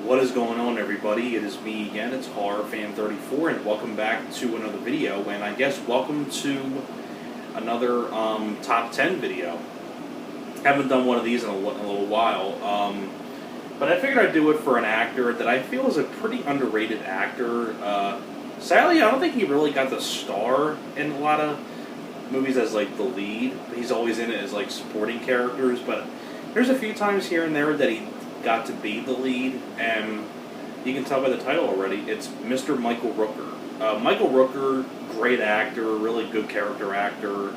What is going on, everybody? It is me again, it's HorrorFan34, and welcome back to another video, and I guess welcome to another top 10 video. Haven't done one of these in a little while, but I figured I'd do it for an actor that I feel is a pretty underrated actor. Sadly, I don't think he really got the star in a lot of movies as, like, the lead. He's always in it as, like, supporting characters, but there's a few times here and there that he got to be the lead, and you can tell by the title already, it's Mr. Michael Rooker. Michael Rooker, great actor, really good character actor.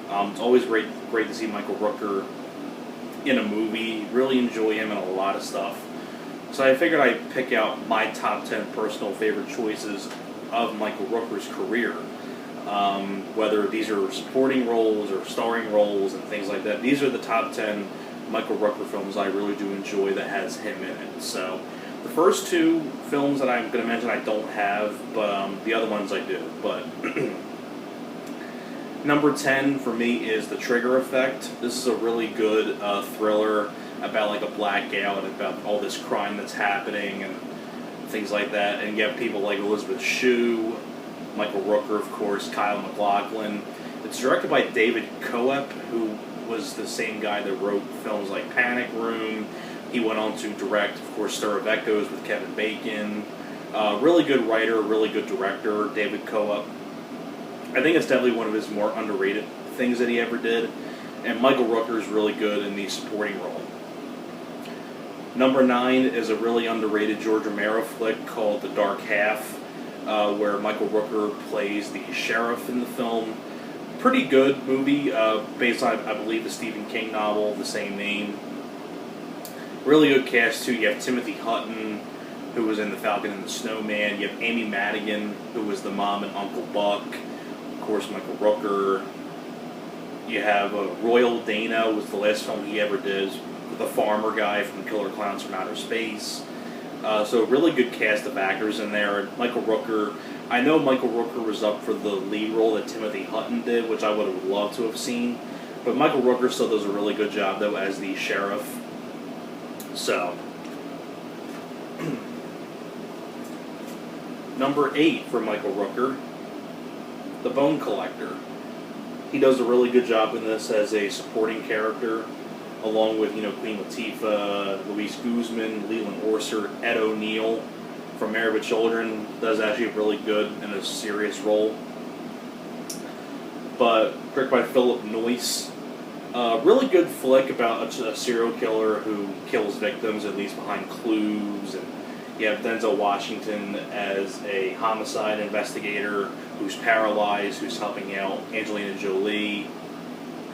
It's always great to see Michael Rooker in a movie. Really enjoy him in a lot of stuff. So I figured I'd pick out my top 10 personal favorite choices of Michael Rooker's career. Whether these are supporting roles or starring roles and things like that. These are the top 10 Michael Rooker films I really do enjoy that has him in it. So the first two films that I'm going to mention I don't have, but the other ones I do. But number 10 for me is The Trigger Effect. This is a really good thriller about like a blackout, about all this crime that's happening and things like that. And you have people like Elizabeth Shue, Michael Rooker, of course, Kyle MacLachlan. It's directed by David Coep, who was the same guy that wrote films like Panic Room. He went on to direct, of course, Stir of Echoes with Kevin Bacon. Really good writer, really good director, David Coep. I think it's definitely one of his more underrated things that he ever did. And Michael Rooker is really good in the supporting role. Number 9 is a really underrated George Romero flick called The Dark Half, where Michael Rooker plays the sheriff in the film. Pretty good movie, based on, I believe, the Stephen King novel, the same name. Really good cast, too. You have Timothy Hutton, who was in The Falcon and the Snowman. You have Amy Madigan, who was the mom in Uncle Buck. Of course, Michael Rooker. You have Royal Dana, was the last film he ever did, the farmer guy from Killer Clowns from Outer Space. So a really good cast of actors in there. Michael Rooker, I know Michael Rooker was up for the lead role that Timothy Hutton did, which I would have loved to have seen. But Michael Rooker still does a really good job, though, as the sheriff. So, number 8 for Michael Rooker, The Bone Collector. He does a really good job in this as a supporting character, along with, Queen Latifah, Luis Guzman, Leland Orser, Ed O'Neill from Married with Children. Does actually really good in a serious role. But directed by Philip Noyce. Really good flick about a serial killer who kills victims and leaves behind clues. And you have Denzel Washington as a homicide investigator who's paralyzed, who's helping out Angelina Jolie,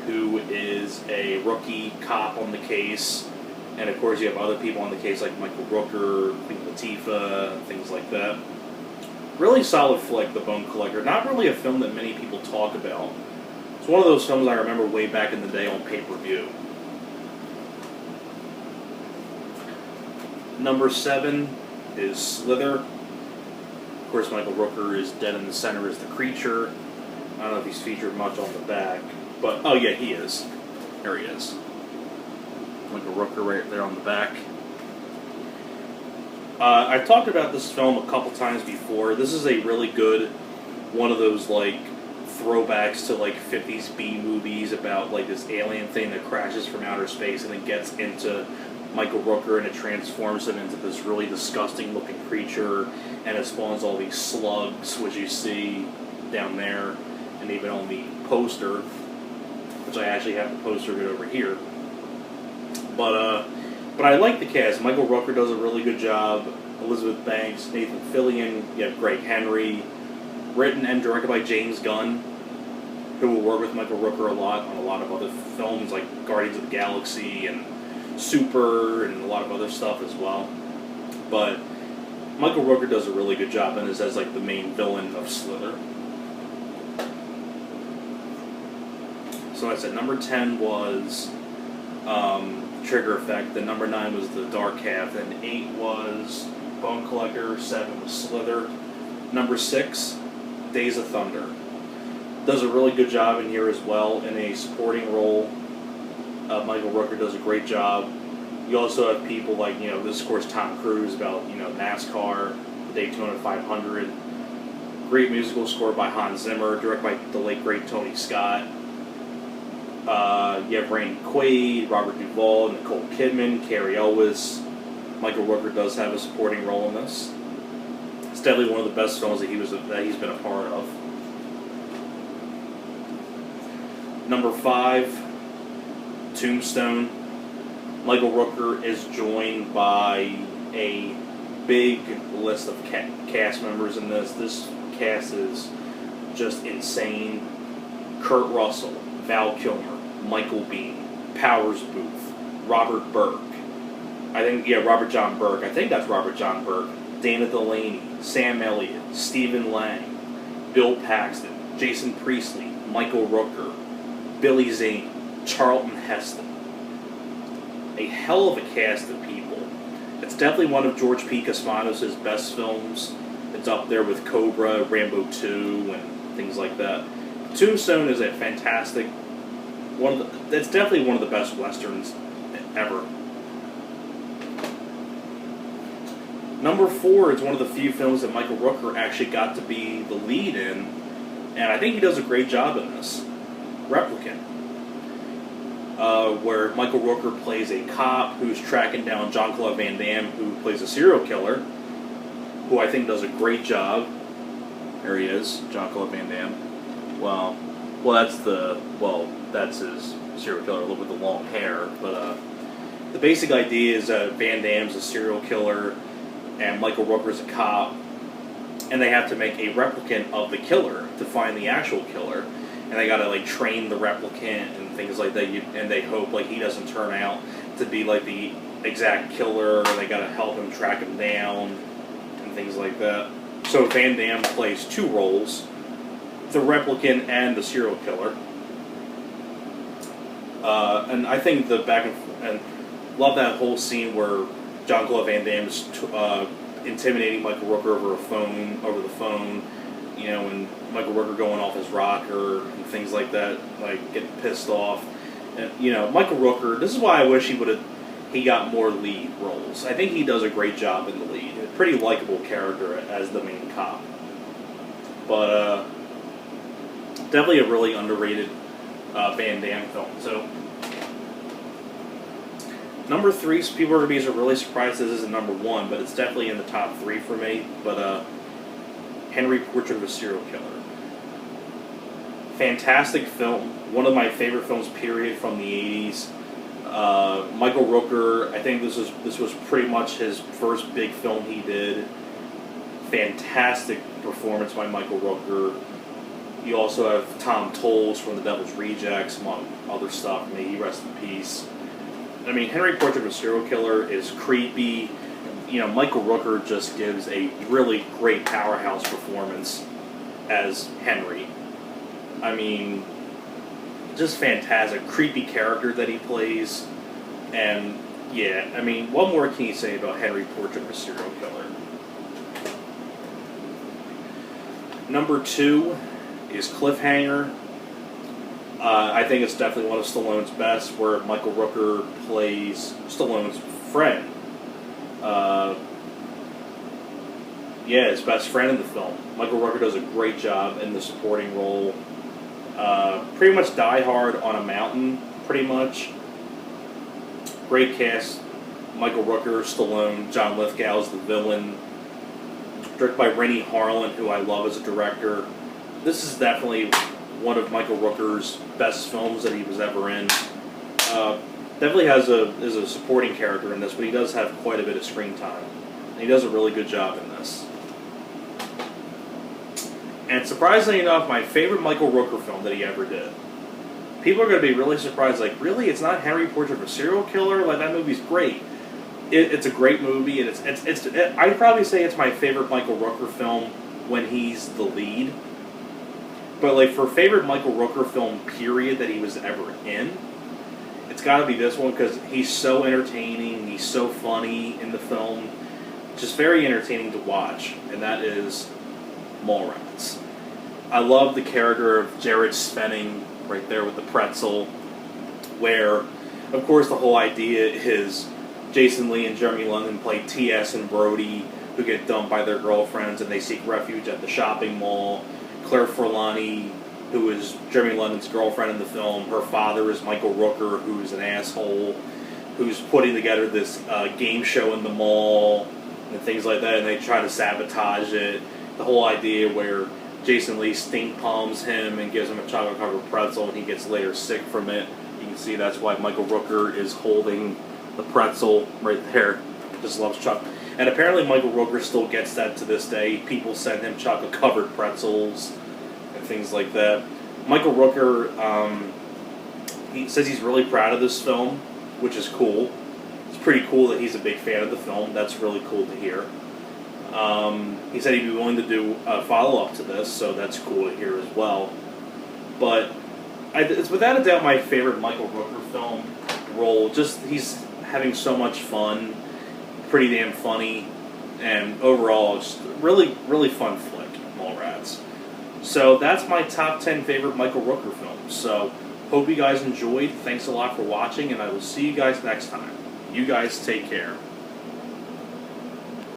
who is a rookie cop on the case. And of course you have other people on the case like Michael Rooker, Queen Latifah, things like that. Really solid flick, The Bone Collector. Not really a film that many people talk about. It's one of those films I remember way back in the day on pay-per-view. Number 7 is Slither. Of course Michael Rooker is dead in the center as the creature. I don't know if he's featured much on the back. But, oh yeah, he is. There he is. Michael Rooker right there on the back. I've talked about this film a couple times before. This is a really good, one of those, like, throwbacks to, like, 50s B movies about, like, this alien thing that crashes from outer space and it gets into Michael Rooker and it transforms him into this really disgusting looking creature, and it spawns all these slugs, which you see down there, and even on the poster, which I actually have the poster of it over here. But I like the cast. Michael Rooker does a really good job. Elizabeth Banks, Nathan Fillion, you have Greg Henry. Written and directed by James Gunn, who will work with Michael Rooker a lot on a lot of other films like Guardians of the Galaxy and Super and a lot of other stuff as well. But Michael Rooker does a really good job in this as like the main villain of Slither. So I said number 10 was Trigger Effect, then number 9 was The Dark Half, then 8 was Bone Collector, 7 was Slither. Number 6, Days of Thunder. Does a really good job in here as well in a supporting role. Michael Rooker does a great job. You also have people like, this of course Tom Cruise about, NASCAR, Daytona 500. Great musical score by Hans Zimmer, directed by the late great Tony Scott. You have Randy Quaid, Robert Duvall, Nicole Kidman, Cary Elwes. Michael Rooker does have a supporting role in this. It's definitely one of the best films that he's been a part of. Number 5, Tombstone. Michael Rooker is joined by a big list of cast members in this. This cast is just insane. Kurt Russell, Val Kilmer, Michael Biehn, Powers Booth, Robert Burke. Robert John Burke. I think that's Robert John Burke. Dana Delaney, Sam Elliott, Stephen Lang, Bill Paxton, Jason Priestley, Michael Rooker, Billy Zane, Charlton Heston. A hell of a cast of people. It's definitely one of George P. Cosmatos' best films. It's up there with Cobra, Rambo 2, and things like that. Tombstone is a fantastic it's definitely one of the best westerns ever. Number 4 is one of the few films that Michael Rooker actually got to be the lead in, and I think he does a great job in this. Replicant. Where Michael Rooker plays a cop who's tracking down Jean-Claude Van Damme, who plays a serial killer, who I think does a great job. There he is, Jean-Claude Van Damme. That's his serial killer, a little with the long hair. But the basic idea is that Van Damme's a serial killer, and Michael Rooker's a cop, and they have to make a replicant of the killer to find the actual killer. And they gotta train the replicant and things like that. And they hope he doesn't turn out to be the exact killer. Or they gotta help him track him down and things like that. So Van Damme plays 2 roles: the replicant and the serial killer. And I think and love that whole scene where Jean-Claude Van Damme is intimidating Michael Rooker over the phone. And Michael Rooker going off his rocker and things like that, getting pissed off. And, Michael Rooker, this is why I wish he got more lead roles. I think he does a great job in the lead. A pretty likable character as the main cop. But, definitely a really underrated Van Damme film. So, number 3, so people are going to be really surprised this isn't number 1, but it's definitely in the top 3 for me. But, Henry, Portrait of a Serial Killer. Fantastic film. One of my favorite films, period, from the 80s. Michael Rooker, I think this was pretty much his first big film he did. Fantastic performance by Michael Rooker. You also have Tom Tolles from The Devil's Rejects, among other stuff. May he rest in peace. Henry, Portrait of a Serial Killer is creepy. Michael Rooker just gives a really great powerhouse performance as Henry. Just fantastic. Creepy character that he plays. And, what more can you say about Henry, Portrait of a Serial Killer? Number 2 is Cliffhanger. I think it's definitely one of Stallone's best, where Michael Rooker plays Stallone's friend. His best friend in the film. Michael Rooker does a great job in the supporting role. Pretty much Die Hard on a mountain, pretty much. Great cast. Michael Rooker, Stallone, John Lithgow is the villain. Directed by Rennie Harlan, who I love as a director. This is definitely one of Michael Rooker's best films that he was ever in. Definitely is a supporting character in this, but he does have quite a bit of screen time. And he does a really good job in this. And surprisingly enough, my favorite Michael Rooker film that he ever did. People are going to be really surprised, really? It's not Henry, Portrait of a Serial Killer? That movie's great. It's a great movie, and I'd probably say it's my favorite Michael Rooker film when he's the lead. But, for favorite Michael Rooker film, period, that he was ever in, it's got to be this one, because he's so entertaining, he's so funny in the film, just very entertaining to watch, and that is Mallrats. I love the character of Jared Svenning right there with the pretzel, where, of course, the whole idea is Jason Lee and Jeremy London play T.S. and Brody, who get dumped by their girlfriends and they seek refuge at the shopping mall. Claire Forlani, who is Jeremy London's girlfriend in the film, her father is Michael Rooker, who's an asshole, who's putting together this game show in the mall and things like that, and they try to sabotage it. The whole idea where Jason Lee stink palms him and gives him a chocolate-covered pretzel, and he gets later sick from it. You can see that's why Michael Rooker is holding the pretzel right there. Just loves chocolate. And apparently Michael Rooker still gets that to this day. People send him chocolate-covered pretzels and things like that. Michael Rooker, he says he's really proud of this film, which is cool. It's pretty cool that he's a big fan of the film. That's really cool to hear. He said he'd be willing to do a follow-up to this, so that's cool to hear as well. But it's without a doubt my favorite Michael Rooker film role. Just he's having so much fun, pretty damn funny, and overall just really, really fun flick, Mallrats. So that's my top 10 favorite Michael Rooker films. So hope you guys enjoyed. Thanks a lot for watching, and I will see you guys next time. You guys take care.